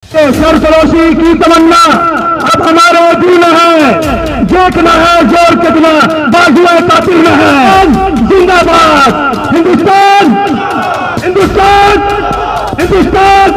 तो सरफरोशी की तमन्ना अब हमारे दिल में है, देखना है जोर कितना बाजुए कातिल में है। जिंदाबाद हिंदुस्तान, हिंदुस्तान, हिंदुस्तान।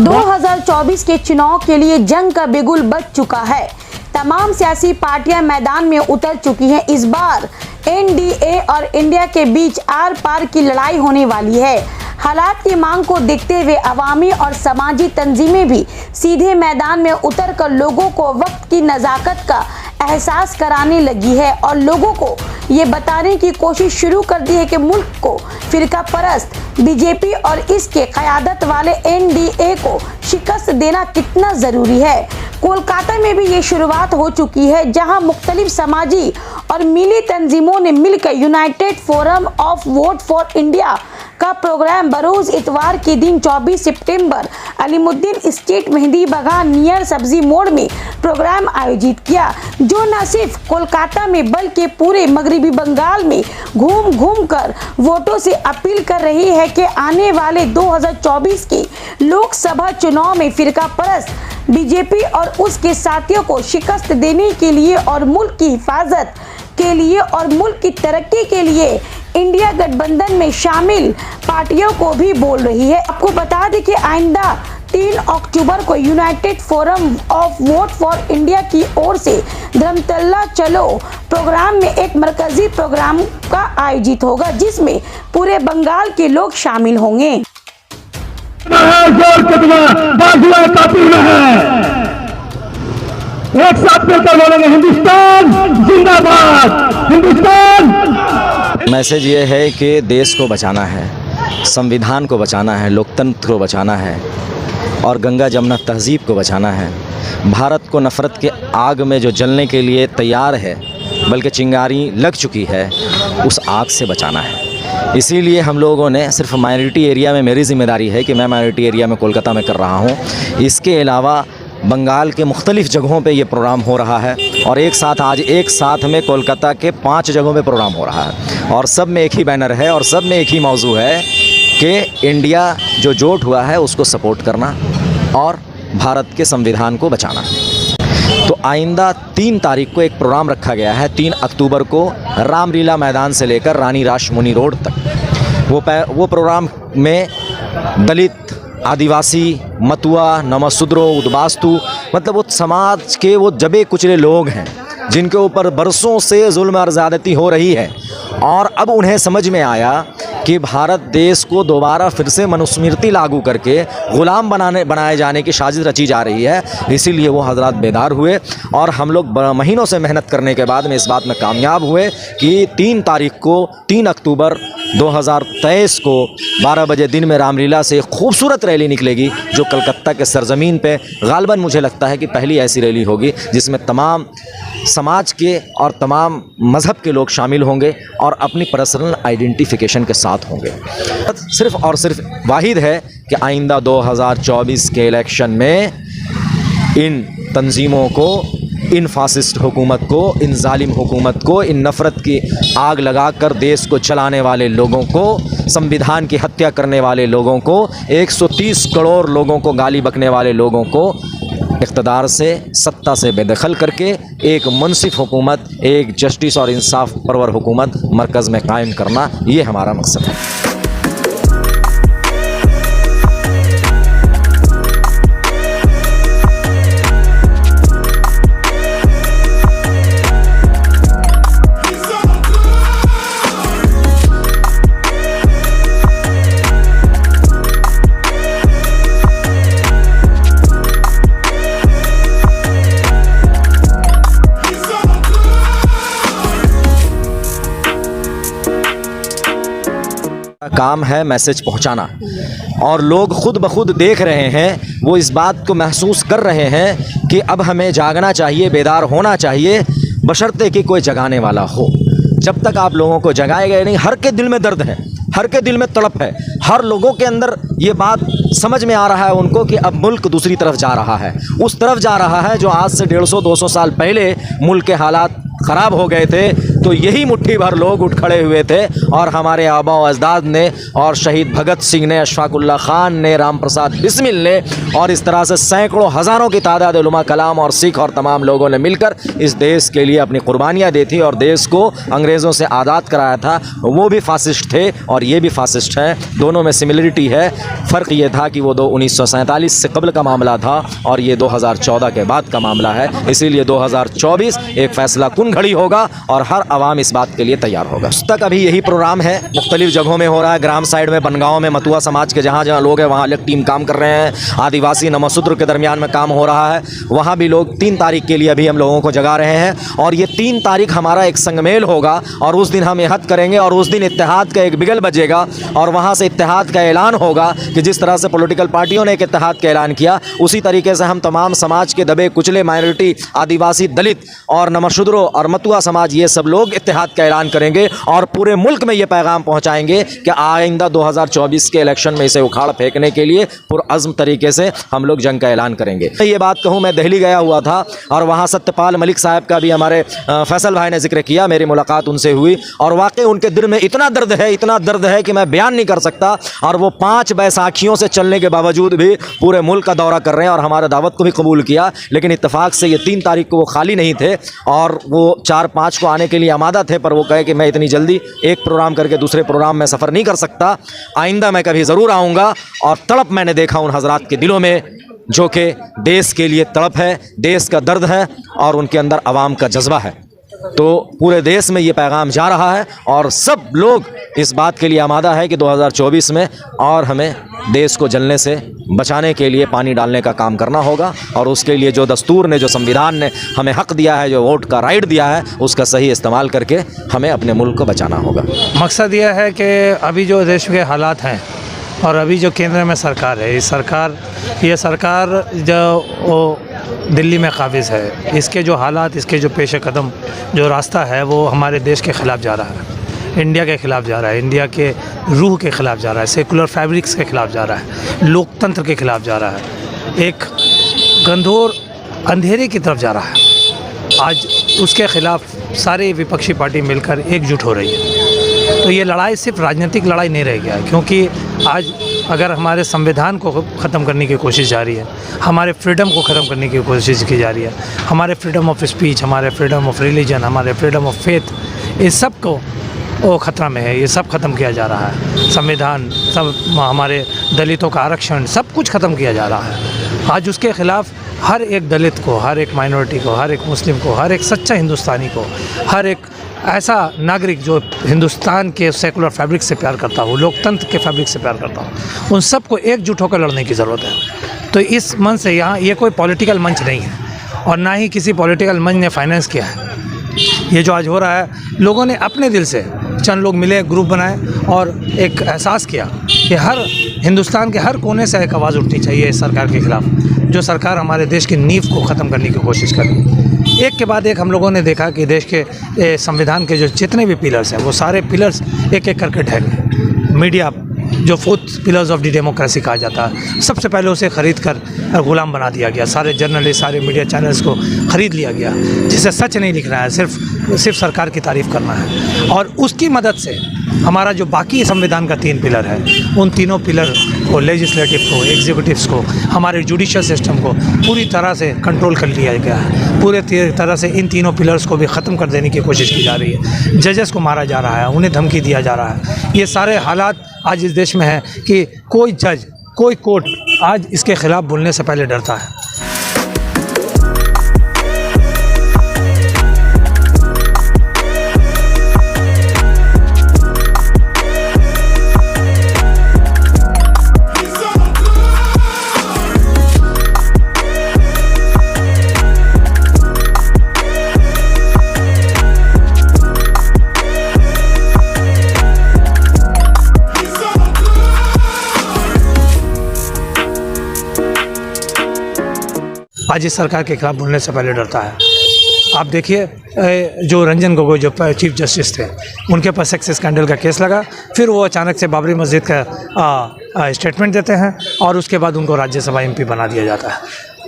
2024 के चुनाव के लिए जंग का बिगुल बज चुका है। तमाम सियासी पार्टियां मैदान में उतर चुकी हैं। इस बार एनडीए और इंडिया के बीच आर पार की लड़ाई होने वाली है। हालात की मांग को देखते हुए अवामी और समाजी तंजीमें भी सीधे मैदान में उतरकर लोगों को वक्त की नज़ाकत का एहसास कराने लगी है और लोगों को ये बताने की कोशिश शुरू कर दी है कि मुल्क को फिरका परस्त बीजेपी और इसके क़यादत वाले एनडीए को शिकस्त देना कितना ज़रूरी है। कोलकाता में भी ये शुरुआत हो चुकी है, जहां मुख्तलिफ समाजी और मिली तंजीमों ने मिलकर United forum of vote for India का प्रोग्राम बरोज इतवार के दिन 24 सितंबर अलीमुद्दीन स्ट्रीट मेहंदी बागान नियर सब्जी मोड़ में प्रोग्राम आयोजित किया, जो न सिर्फ कोलकाता में बल्कि पूरे मगरबी बंगाल में घूम घूम कर वोटों से अपील कर रही है कि आने वाले 2024 के लोकसभा चुनाव में फिरका परस्त बीजेपी और उसके साथियों को शिकस्त देने के लिए और मुल्क की हिफाजत के लिए और मुल्क की तरक्की के लिए इंडिया गठबंधन में शामिल पार्टियों को भी बोल रही है। आपको बता दें कि आइंदा 3 अक्टूबर को United forum of vote for India की ओर से धर्मतल्ला चलो प्रोग्राम में एक मरकजी प्रोग्राम का आयोजित होगा, जिसमें पूरे बंगाल के लोग शामिल होंगे। जोर कितना बाजुए कातिल में है। एक साथ मिलकर बोलेंगे हिंदुस्तान जिंदाबाद, हिंदुस्तान। मैसेज ये है कि देश को बचाना है, संविधान को बचाना है, लोकतंत्र को बचाना है और गंगा जमुना तहजीब को बचाना है। भारत को नफ़रत के आग में जो जलने के लिए तैयार है, बल्कि चिंगारी लग चुकी है, उस आग से बचाना है। इसीलिए हम लोगों ने सिर्फ माइनॉरिटी एरिया में, मेरी ज़िम्मेदारी है कि मैं माइनॉरिटी एरिया में कोलकाता में कर रहा हूँ, इसके अलावा बंगाल के मुख्तलिफ़ जगहों पे ये प्रोग्राम हो रहा है और आज एक साथ में कोलकाता के 5 जगहों पे प्रोग्राम हो रहा है और सब में एक ही बैनर है और सब में एक ही मौजू है कि इंडिया जो जोट हुआ है उसको सपोर्ट करना और भारत के संविधान को बचाना। तो आइंदा 3 तारीख को एक प्रोग्राम रखा गया है, 3 अक्टूबर को रामलीला मैदान से लेकर रानी रासमुनी रोड तक। वो प्रोग्राम में दलित, आदिवासी, मतुआ, नमशूद्रो, उद्बास्तु, मतलब वो समाज के वो दबे कुचले लोग हैं जिनके ऊपर बरसों से जुल्म और ज़्यादती हो रही है और अब उन्हें समझ में आया कि भारत देश को दोबारा फिर से मनुस्मृति लागू करके ग़ुलाम बनाए जाने की साजिश रची जा रही है। इसीलिए वो हजरात बेदार हुए और हम लोग महीनों से मेहनत करने के बाद में इस बात में कामयाब हुए कि 3 तारीख को 3 अक्टूबर 2023 को 12 बजे दिन में रामलीला से खूबसूरत रैली निकलेगी, जो कलकत्ता के सरजमीन पे गालिबन मुझे लगता है कि पहली ऐसी रैली होगी जिसमें तमाम समाज के और तमाम मज़हब के लोग शामिल होंगे और अपनी पर्सनल आइडेंटिफिकेशन के साथ होंगे। सिर्फ़ और सिर्फ वाहिद है कि आइंदा 2024 के इलेक्शन में इन तंजीमों को, इन फासिस्ट हुकूमत को, इन जालिम हुकूमत को, इन नफ़रत की आग लगाकर देश को चलाने वाले लोगों को, संविधान की हत्या करने वाले लोगों को, 130 करोड़ लोगों को गाली बकने वाले लोगों को इक़्तिदार से, सत्ता से बेदखल करके एक मुनसिफ हुकूमत, एक जस्टिस और इंसाफ परवर हुकूमत मरकज़ में कायम करना, ये हमारा मकसद है। काम है मैसेज पहुंचाना और लोग खुद ब खुद देख रहे हैं, वो इस बात को महसूस कर रहे हैं कि अब हमें जागना चाहिए, बेदार होना चाहिए, बशर्ते कि कोई जगाने वाला हो। जब तक आप लोगों को जगाएगा नहीं, हर के दिल में दर्द है, हर के दिल में तड़प है, हर लोगों के अंदर ये बात समझ में आ रहा है उनको कि अब मुल्क दूसरी तरफ जा रहा है, उस तरफ जा रहा है जो आज से 150-200 साल पहले मुल्क के हालात ख़राब हो गए थे। तो यही मुट्ठी भर लोग उठ खड़े हुए थे और हमारे आबा व अजदाद ने और शहीद भगत सिंह ने, अशफाकुल्ला खान ने, राम प्रसाद बिस्मिल ने और इस तरह से सैकड़ों हज़ारों की तादाद उलमा कलाम और सिख और तमाम लोगों ने मिलकर इस देश के लिए अपनी कुर्बानियाँ दी थी और देश को अंग्रेज़ों से आज़ाद कराया था। वो भी फासिस्ट थे और ये भी फासिस्ट हैं, दोनों में सिमिलरिटी है। फ़र्क ये था कि वो 1947 से कबल का मामला था और ये 2014 के बाद का मामला है। इसीलिए 2024 एक फ़ैसला कुन घड़ी होगा और हर आवाम इस बात के लिए तैयार होगा। उस तक अभी यही प्रोग्राम है, मुख्तलिफ जगहों में हो रहा है। ग्राम साइड में, बनगांव में, मतुआ समाज के जहाँ जहाँ लोग हैं वहाँ अलग टीम काम कर रहे हैं। आदिवासी नमसूत्र के दरमियान में काम हो रहा है, वहाँ भी लोग 3 तारीख के लिए अभी हम लोगों को जगा रहे हैं और ये 3 तारीख हमारा एक संगमेल होगा और उस दिन हम यहद करेंगे और उस दिन इत्तेहाद का एक बिगल बजेगा और वहाँ से इत्तेहाद का ऐलान होगा कि जिस तरह से पॉलिटिकल पार्टियों ने एक इत्तेहाद का ऐलान किया, उसी तरीके से हम तमाम समाज के दबे कुचले माइनॉरिटी, आदिवासी, दलित और नमशूदरों और मतुआ समाज, ये सब लोग इत्तेहाद का ऐलान करेंगे और पूरे मुल्क में ये पैगाम पहुँचाएंगे कि आइंदा 2024 के इलेक्शन में इसे उखाड़ फेंकने के लिए पुरअज़्म तरीके से हम लोग जंग का ऐलान करेंगे। ये बात कहूँ, मैं दिल्ली गया हुआ था और वहाँ सत्यपाल मलिक साहब का भी हमारे फैसल भाई ने जिक्र किया, मेरी मुलाकात उनसे हुई और वाकई उनके दिल में इतना दर्द है कि मैं बयान नहीं कर सकता। और वो 5 बैसाखियों से चलने के बावजूद भी पूरे मुल्क का दौरा कर रहे हैं और हमारे दावत को भी कबूल किया। लेकिन इत्तेफाक से ये 3 तारीख को वो खाली नहीं थे और वो 4-5 को आने के लिए आमादा थे, पर वो कहे कि मैं इतनी जल्दी एक प्रोग्राम करके दूसरे प्रोग्राम में सफ़र नहीं कर सकता, आइंदा मैं कभी ज़रूर आऊँगा। और तड़प मैंने देखा उन हज़रात के दिलों में, जो कि देश के लिए तड़प है, देश का दर्द है और उनके अंदर आवाम का जज्बा है। तो पूरे देश में ये पैगाम जा रहा है और सब लोग इस बात के लिए आमादा है कि 2024 में और हमें देश को जलने से बचाने के लिए पानी डालने का काम करना होगा और उसके लिए जो दस्तूर ने, जो संविधान ने हमें हक़ दिया है, जो वोट का राइट दिया है, उसका सही इस्तेमाल करके हमें अपने मुल्क को बचाना होगा। मकसद यह है कि अभी जो देश के हालात हैं और अभी जो केंद्र में सरकार है, ये सरकार जो वो दिल्ली में काबिज़ है, इसके जो हालात, इसके जो पेश कदम, जो रास्ता है वो हमारे देश के ख़िलाफ़ जा रहा है, इंडिया के ख़िलाफ़ जा रहा है, इंडिया के रूह के ख़िलाफ़ जा रहा है, सेकुलर फैब्रिक्स के ख़िलाफ़ जा रहा है, लोकतंत्र के ख़िलाफ़ जा रहा है, एक घनघोर अंधेरे की तरफ जा रहा है। आज उसके ख़िलाफ़ सारे विपक्षी पार्टी मिलकर एकजुट हो रही है। तो ये लड़ाई सिर्फ राजनीतिक लड़ाई नहीं रह गया है, क्योंकि आज अगर हमारे संविधान को ख़त्म करने की कोशिश जारी है, हमारे फ्रीडम को ख़त्म करने की कोशिश की जा रही है, हमारे फ्रीडम ऑफ स्पीच, हमारे फ्रीडम ऑफ रिलीजन, हमारे फ्रीडम ऑफ फेथ, इस सब को वो ख़तरा में है, ये सब ख़त्म किया जा रहा है। संविधान, सब हमारे दलितों का आरक्षण, सब कुछ ख़त्म किया जा रहा है। आज उसके ख़िलाफ़ हर एक दलित को, हर एक माइनॉरिटी को, हर एक मुस्लिम को, हर एक सच्चा हिंदुस्तानी को, हर एक ऐसा नागरिक जो हिंदुस्तान के सेकुलर फैब्रिक से प्यार करता हो, लोकतंत्र के फैब्रिक से प्यार करता हो, उन सब को एकजुट होकर लड़ने की ज़रूरत है। तो इस मंच से, यहाँ ये कोई पॉलिटिकल मंच नहीं है और ना ही किसी पॉलिटिकल मंच ने फाइनेंस किया है। ये जो आज हो रहा है, लोगों ने अपने दिल से, चंद लोग मिले, ग्रुप बनाए और एक एहसास किया कि हर हिंदुस्तान के हर कोने से एक आवाज़ उठनी चाहिए इस सरकार के ख़िलाफ़, जो सरकार हमारे देश की नींव को ख़त्म करने की कोशिश कर रही है। एक के बाद एक हम लोगों ने देखा कि देश के संविधान के जो जितने भी पिलर्स हैं, वो सारे पिलर्स एक एक करके ढह गए। मीडिया, जो 4th pillars of the democracy कहा जाता है, सबसे पहले उसे ख़रीद कर ग़ुलाम बना दिया गया। सारे जर्नलिस्ट, सारे मीडिया चैनल्स को ख़रीद लिया गया, जिसे सच नहीं लिखना है, सिर्फ सरकार की तारीफ़ करना है। और उसकी मदद से हमारा जो बाकी संविधान का 3 पिलर है, उन तीनों पिलर को, लेजिस्लेटिव को, एग्जीक्यूटिव्स को, हमारे जुडिशियल सिस्टम को पूरी तरह से कंट्रोल कर लिया गया है। पूरे तरह से इन तीनों पिलर्स को भी ख़त्म कर देने की कोशिश की जा रही है। जजेस को मारा जा रहा है, उन्हें धमकी दिया जा रहा है। ये सारे हालात आज इस देश में है कि कोई जज, कोई कोर्ट आज इसके ख़िलाफ़ बोलने से पहले डरता है। आज इस सरकार के खिलाफ बोलने से पहले डरता है। आप देखिए, जो रंजन गोगोई जो चीफ जस्टिस थे, उनके पास सेक्स स्कैंडल का केस लगा, फिर वो अचानक से बाबरी मस्जिद का स्टेटमेंट देते हैं और उसके बाद उनको राज्यसभा MP बना दिया जाता है।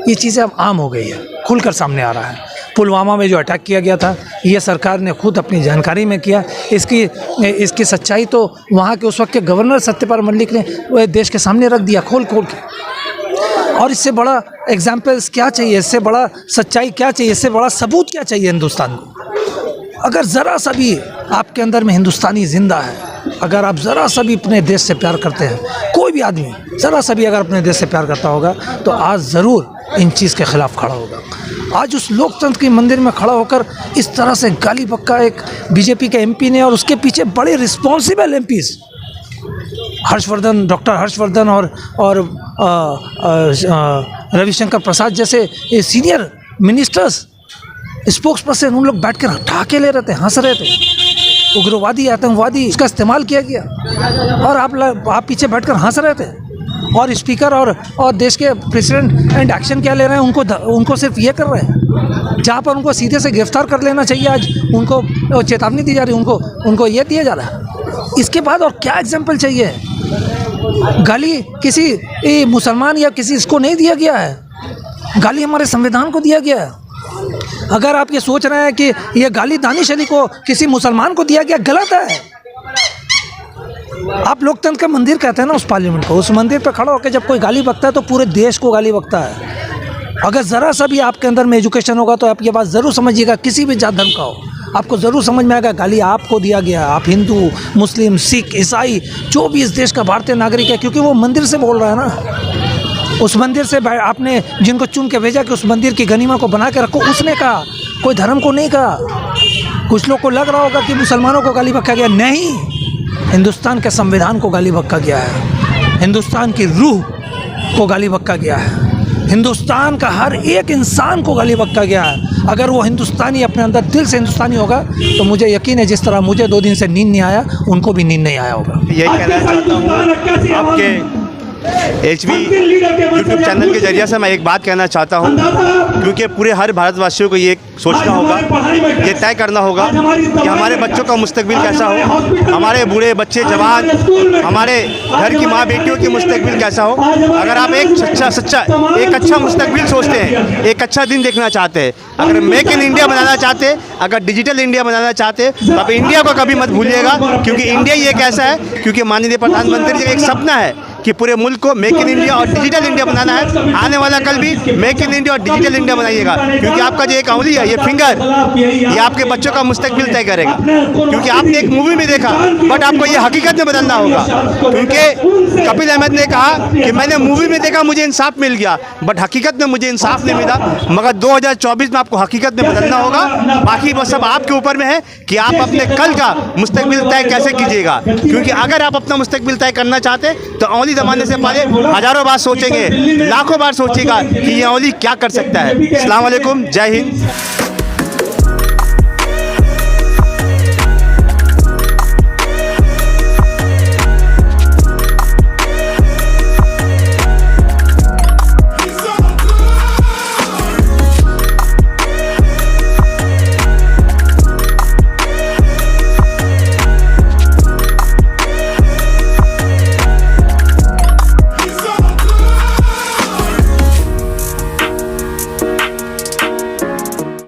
ये चीज़ें अब आम हो गई है, खुलकर सामने आ रहा है। पुलवामा में जो अटैक किया गया था, ये सरकार ने खुद अपनी जानकारी में किया। इसकी सच्चाई तो वहाँ के उस वक्त के गवर्नर सत्यपाल मलिक ने वो देश के सामने रख दिया खोल के। और इससे बड़ा एग्जाम्पल्स क्या चाहिए, इससे बड़ा सच्चाई क्या चाहिए, इससे बड़ा सबूत क्या चाहिए हिंदुस्तान को। अगर ज़रा सा भी आपके अंदर में हिंदुस्तानी जिंदा है, अगर आप ज़रा सा भी अपने देश से प्यार करते हैं, कोई भी आदमी ज़रा सा भी अगर अपने देश से प्यार करता होगा तो आज ज़रूर इन चीज़ के ख़िलाफ़ खड़ा होगा। आज उस लोकतंत्र के मंदिर में खड़ा होकर इस तरह से गाली बक्का एक बीजेपी के एमपी ने, और उसके पीछे बड़े responsible MPs Harshvardhan, doctor Harshvardhan और रविशंकर प्रसाद जैसे सीनियर मिनिस्टर्स, स्पोक्स पर्सन, उन लोग बैठ कर ठहाके ले रहे थे, हंस रहे थे। उग्रवादी, आतंकवादी, उसका इस्तेमाल किया गया और आप पीछे बैठकर हंस रहे थे। और स्पीकर और देश के प्रेसिडेंट एंड एक्शन क्या ले रहे हैं, उनको सिर्फ ये कर रहे हैं जहाँ पर उनको सीधे से गिरफ्तार कर लेना चाहिए, आज उनको चेतावनी दी जा रही है, उनको ये दिया जा रहा है। इसके बाद और क्या एग्जाम्पल चाहिए? गाली किसी मुसलमान या किसी इसको नहीं दिया गया है, गाली हमारे संविधान को दिया गया है। अगर आप ये सोच रहे हैं कि ये गाली दानिश अली को किसी मुसलमान को दिया गया, गलत है। आप लोकतंत्र का मंदिर कहते हैं ना उस पार्लियामेंट को, उस मंदिर पर खड़ा होकर जब कोई गाली बकता है तो पूरे देश को गाली बकता है। अगर ज़रा सा भी आपके अंदर में एजुकेशन होगा तो आप ये बात ज़रूर समझिएगा, किसी भी जात धर्म का हो, आपको ज़रूर समझ में आएगा गाली आपको दिया गया। आप हिंदू, मुस्लिम, सिख, ईसाई, जो भी इस देश का भारतीय नागरिक है, क्योंकि वो मंदिर से बोल रहा है ना, उस मंदिर से आपने जिनको चुन के भेजा कि उस मंदिर की गनीमा को बना के रखो, उसने कहा, कोई धर्म को नहीं कहा। कुछ लोग को लग रहा होगा कि मुसलमानों को गाली बक्का गया, नहीं, हिंदुस्तान के संविधान को गाली बक्का गया है, हिंदुस्तान की रूह को गाली बक्का गया है, हिंदुस्तान का हर एक इंसान को गाली बक्का गया है। अगर वो हिंदुस्तानी अपने अंदर दिल से हिंदुस्तानी होगा तो मुझे यकीन है जिस तरह मुझे 2 दिन से नींद नहीं आया, उनको भी नींद नहीं आया होगा। यही कहना चाहता हूँ आपके HB यूट्यूब चैनल के जरिए से मैं एक बात कहना चाहता हूँ, क्योंकि पूरे हर भारतवासियों को ये सोचना होगा, ये तय करना होगा कि हमारे बच्चों का मुस्तकबिल कैसा हो, हमारे बूढ़े बच्चे जवान, हमारे घर की माँ बेटियों की मुस्तकबिल कैसा हो। अगर आप एक अच्छा मुस्तकबिल सोचते हैं, एक अच्छा दिन देखना चाहते हैं, अगर मेक इन इंडिया बनाना चाहते हैं, अगर डिजिटल इंडिया बनाना चाहते हैं, तो आप इंडिया को कभी मत भूलिएगा, क्योंकि इंडिया ही एक ऐसा है, क्योंकि माननीय प्रधानमंत्री जी का एक सपना है कि पूरे मुल्क को मेक इन इंडिया और डिजिटल इंडिया बनाना है। आने वाला कल भी मेक इन इंडिया और डिजिटल इंडिया बनाइएगा, क्योंकि आपका जो एक उंगली है, ये फिंगर, ये आपके बच्चों का मुस्तकबिल तय करेगा। क्योंकि आपने एक मूवी में देखा, बट आपको ये हकीकत में बदलना होगा, क्योंकि कपिल अहमद ने कहा कि मैंने मूवी में देखा, मुझे इंसाफ मिल गया, बट हकीकत में मुझे इंसाफ नहीं मिला। मगर 2024 में आपको हकीकत में बदलना होगा। बाकी वो सब आपके ऊपर में है कि आप अपने कल का मुस्तकबिल तय कैसे कीजिएगा, क्योंकि अगर आप अपना मुस्तकबिल तय करना चाहते तो औली ज़माने से पहले हज़ारों बार सोचेंगे, लाखों बार सोचिएगा कि ये औली क्या कर सकता है। अस्सलाम वालेकुम, जय हिंद।